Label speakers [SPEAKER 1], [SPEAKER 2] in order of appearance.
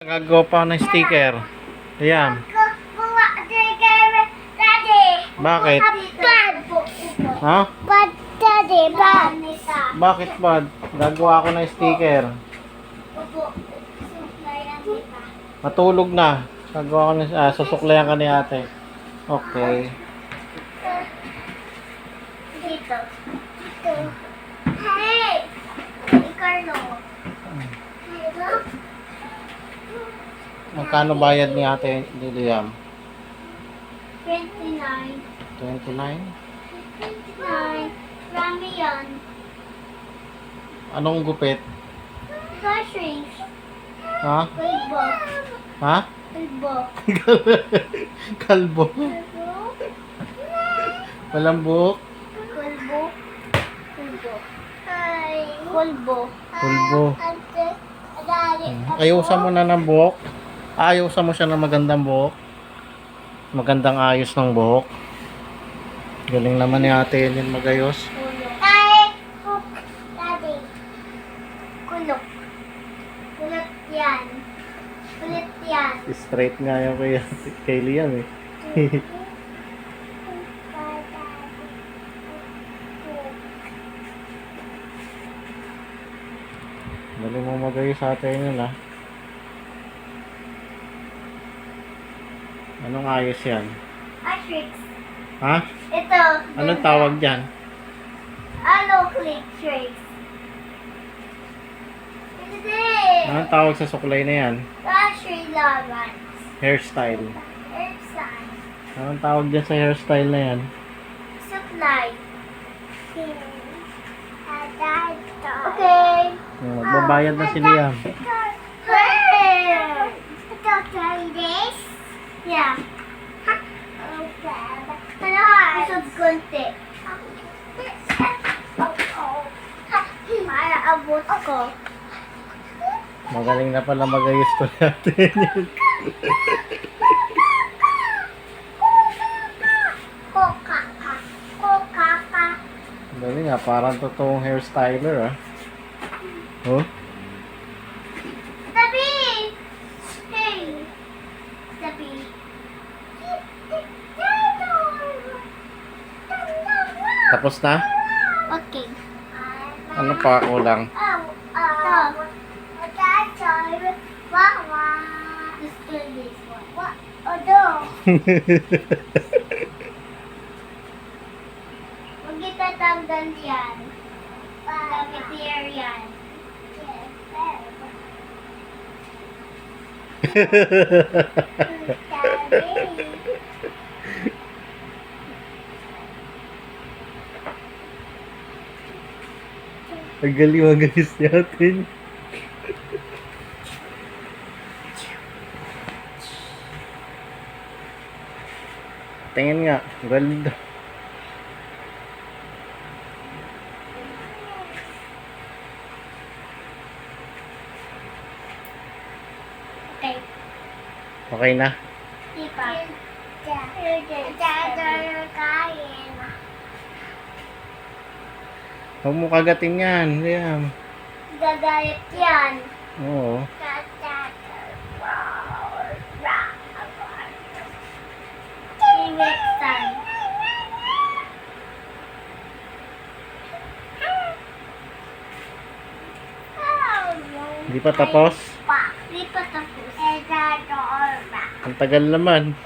[SPEAKER 1] Gagawa pa ako ng sticker. Ayan. Bakit? Ha?
[SPEAKER 2] Bad, Daddy, bad.
[SPEAKER 1] Bakit bad? Gagawa ako ng sticker. Matulog na. Gagawa ko ng susuklayan ka ni ate. Okay.
[SPEAKER 2] Dito. Dito. Hey! Carlo. Hello?
[SPEAKER 1] Magkano bayad ni ate Liliam?
[SPEAKER 2] 29.
[SPEAKER 1] 29?
[SPEAKER 2] 29. Rami yan.
[SPEAKER 1] Anong gupit?
[SPEAKER 2] Groceries.
[SPEAKER 1] Ha?
[SPEAKER 2] Kulbo.
[SPEAKER 1] Ha?
[SPEAKER 2] Kulbo.
[SPEAKER 1] Kalbo. Walang buhok?
[SPEAKER 2] Kulbo. Kulbo. Hi. Kulbo.
[SPEAKER 1] Kulbo. Ayusan mo na ng buhok. Ayusan mo siya ng magandang buhok. Magandang ayos ng buhok. Galing naman ni ate yun magayos.
[SPEAKER 2] Ay! Daddy. Kulok. Kulot yan. Kulot yan.
[SPEAKER 1] Straight nga yung kay Liam eh. Galing mo magayos sa ate yun ah. Anong ayos yan?
[SPEAKER 2] Matrix.
[SPEAKER 1] Ha?
[SPEAKER 2] Ito.
[SPEAKER 1] Anong tawag dyan?
[SPEAKER 2] Ano click tricks? Ito.
[SPEAKER 1] Anong tawag sa suklay na yan?
[SPEAKER 2] Grocery lawrence.
[SPEAKER 1] Hairstyle.
[SPEAKER 2] Exercise.
[SPEAKER 1] Anong tawag dyan sa hairstyle na yan?
[SPEAKER 2] Supply. Okay.
[SPEAKER 1] Magbabayad na si Liam.
[SPEAKER 2] Ito, try this? Yeah. Ano? Isog konti. Para abot ko.
[SPEAKER 1] Magaling na pala magayos to natin.
[SPEAKER 2] Kokaka. Kokaka.
[SPEAKER 1] Galing nga, parang totoong hairstyler ah. Oh?
[SPEAKER 2] Tabi! Hey! Tabi.
[SPEAKER 1] Tapos na?
[SPEAKER 2] Okay.
[SPEAKER 1] Ano pa kulang?
[SPEAKER 2] Mama. Let's do this one. What? Oh, no. Huwag itatanggal yan. Gamit here yan.
[SPEAKER 1] Ang galing magayos natin. Tingin nga, ganda.
[SPEAKER 2] Okay.
[SPEAKER 1] Okay na?
[SPEAKER 2] Di pa. Kain.
[SPEAKER 1] Huwag mo kagatin yan, Liam.
[SPEAKER 2] Gagayat yan.
[SPEAKER 1] Oo.
[SPEAKER 2] Iweksan.
[SPEAKER 1] Hindi pa tapos?
[SPEAKER 2] Di pa tapos.
[SPEAKER 1] Ang tagal naman.